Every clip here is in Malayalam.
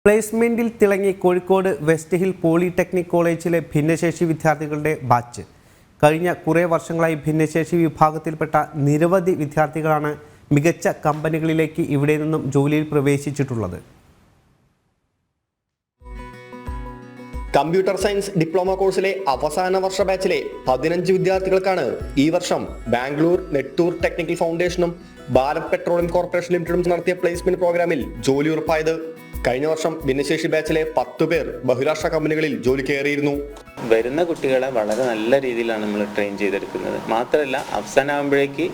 പ്ലേസ്മെന്റിൽ തിളങ്ങി കോഴിക്കോട് വെസ്റ്റ് ഹിൽ പോളിടെക്നിക് കോളേജിലെ ഭിന്നശേഷി വിദ്യാർത്ഥികളുടെ ബാച്ച്. കഴിഞ്ഞ കുറേ വർഷങ്ങളായി ഭിന്നശേഷി വിഭാഗത്തിൽപ്പെട്ട നിരവധി വിദ്യാർത്ഥികളാണ് മികച്ച കമ്പനികളിലേക്ക് ഇവിടെ നിന്നും ജോലിയിൽ പ്രവേശിച്ചിട്ടുള്ളത്. കമ്പ്യൂട്ടർ സയൻസ് ഡിപ്ലോമ കോഴ്സിലെ അവസാന വർഷ ബാച്ചിലെ 15 വിദ്യാർത്ഥികൾക്കാണ് ഈ വർഷം ബാംഗ്ലൂർ നെട്ടൂർ ടെക്നിക്കൽ ഫൗണ്ടേഷനും ഭാരത് പെട്രോളിയം കോർപ്പറേഷൻ ലിമിറ്റഡും നടത്തിയ പ്ലേസ്മെന്റ് പ്രോഗ്രാമിൽ ജോലി ഉറപ്പായത്. കഴിഞ്ഞ വർഷം ഭിന്നശേഷി ബാച്ചിലെ 10 പേർ ബഹുരാഷ്ട്ര കമ്പനികളിൽ ജോലി കയറിയിരുന്നു. വരുന്ന കുട്ടികളെ വളരെ നല്ല രീതിയിലാണ് നമ്മൾ ട്രെയിൻ ചെയ്തെടുക്കുന്നത്. മാത്രമല്ല അവസാനമാകുമ്പോഴേക്ക്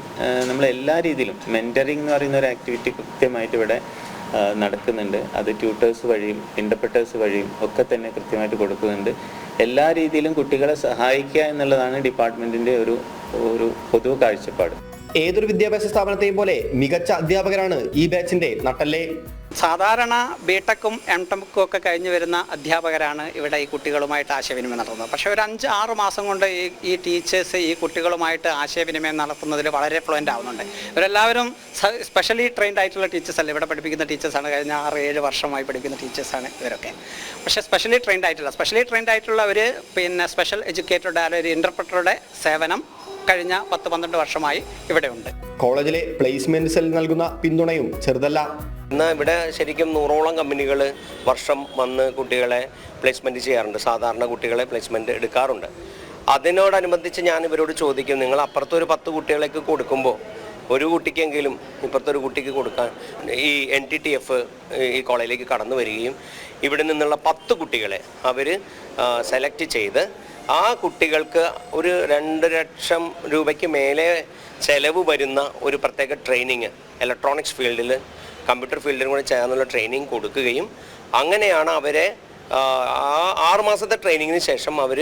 നമ്മൾ എല്ലാ രീതിയിലും മെന്ററിംഗ് എന്ന് പറയുന്ന ഒരു ആക്ടിവിറ്റി കൃത്യമായിട്ട് ഇവിടെ നടക്കുന്നുണ്ട്. അത് ട്യൂട്ടേഴ്സ് വഴിയും ഇന്റർപ്രറ്റേഴ്സ് വഴിയും ഒക്കെ തന്നെ കൃത്യമായിട്ട് കൊടുക്കുന്നുണ്ട്. എല്ലാ രീതിയിലും കുട്ടികളെ സഹായിക്കുക എന്നുള്ളതാണ് ഡിപ്പാർട്ട്മെന്റിന്റെ ഒരു പൊതു കാഴ്ചപ്പാട്. ഏതൊരു വിദ്യാഭ്യാസ സ്ഥാപനത്തെയും പോലെ മികച്ച അധ്യാപകരാണ് ഈ ബാച്ചിന്റെ നട്ടല്ലേ. സാധാരണ ബിടെക്കും എംടെക്കും ഒക്കെ കഴിഞ്ഞ് വരുന്ന അധ്യാപകരാണ് ഇവിടെ ഈ കുട്ടികളുമായിട്ട് ആശയവിനിമയം നടത്തുന്നത്. പക്ഷേ ഒരു 5-6 മാസം കൊണ്ട് ഈ ടീച്ചേഴ്സ് ഈ കുട്ടികളുമായിട്ട് ആശയവിനിമയം നടത്തുന്നതിൽ വളരെ ഫ്ലുവൻ്റ് ആവുന്നുണ്ട്. ഇവരെല്ലാവരും സ്പെഷ്യലി ട്രെയിൻഡ് ആയിട്ടുള്ള ടീച്ചേഴ്സ് അല്ല, ഇവിടെ പഠിപ്പിക്കുന്ന ടീച്ചേഴ്സാണ്. കഴിഞ്ഞ 6-7 വർഷമായി പഠിക്കുന്ന ടീച്ചേഴ്സാണ് ഇവരൊക്കെ. പക്ഷേ സ്പെഷ്യലി ട്രെയിൻഡ് ആയിട്ടുള്ളവർ പിന്നെ സ്പെഷ്യൽ എഡ്യൂക്കേറ്ററുടെ അല്ലെങ്കിൽ ഒരു ഇൻ്റർപ്രറ്ററുടെ സേവനം കഴിഞ്ഞ 10-12 വർഷമായി ഇവിടെയുണ്ട്. കോളേജിലെ പ്ലേസ്മെന്റ് സെൽ നൽകുന്ന പിന്തുണയും ചെറുതല്ല. എന്നാൽ ഇവിടെ ശരിക്കും 100ഓളം കമ്പനികൾ വർഷം വന്ന് കുട്ടികളെ പ്ലേസ്മെൻറ്റ് ചെയ്യാറുണ്ട്. സാധാരണ കുട്ടികളെ പ്ലേസ്മെൻറ്റ് എടുക്കാറുണ്ട്. അതിനോടനുബന്ധിച്ച് ഞാൻ ഇവരോട് ചോദിക്കും, നിങ്ങൾ അപ്പുറത്തൊരു 10 കുട്ടികളേക്ക് കൊടുക്കുമ്പോൾ ഒരു കുട്ടിക്കെങ്കിലും ഇപ്പുറത്തൊരു കുട്ടിക്ക് കൊടുക്കാൻ ഈ NTTF ഈ കോളേജിലേക്ക് കടന്നു വരികയും ഇവിടെ നിന്നുള്ള 10 കുട്ടികളെ അവർ സെലക്ട് ചെയ്ത് ആ കുട്ടികൾക്ക് ഒരു 2 ലക്ഷം രൂപയ്ക്ക് മേലെ ചിലവ് വരുന്ന ഒരു പ്രത്യേക ട്രെയിനിങ് ഇലക്ട്രോണിക്സ് ഫീൽഡിൽ കമ്പ്യൂട്ടർ ഫീൽഡിലും കൂടെ ചേർന്നുള്ള ട്രെയിനിങ് കൊടുക്കുകയും അങ്ങനെയാണ് അവരെ 6 മാസത്തെ ട്രെയിനിങ്ങിന് ശേഷം അവർ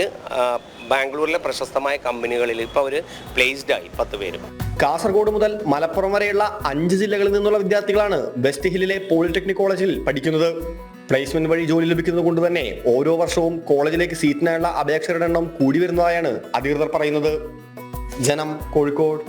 ബാംഗ്ലൂരിലെ പ്രശസ്തമായ കമ്പനികളിൽ ഇപ്പോൾ അവർ പ്ലേസ്ഡായി 10 പേരും. കാസർഗോഡ് മുതൽ മലപ്പുറം വരെയുള്ള 5 ജില്ലകളിൽ നിന്നുള്ള വിദ്യാർത്ഥികളാണ് വെസ്റ്റ് ഹില്ലിലെ പോളിടെക്നിക് കോളേജിൽ പഠിക്കുന്നത്. പ്ലേസ്മെന്റ് വഴി ജോലി ലഭിക്കുന്നത് കൊണ്ട് തന്നെ ഓരോ വർഷവും കോളേജിലേക്ക് സീറ്റിനായുള്ള അപേക്ഷകരുടെ എണ്ണം കൂടി വരുന്നതായാണ് അധികൃതർ പറയുന്നത്. ജനം, കോഴിക്കോട്.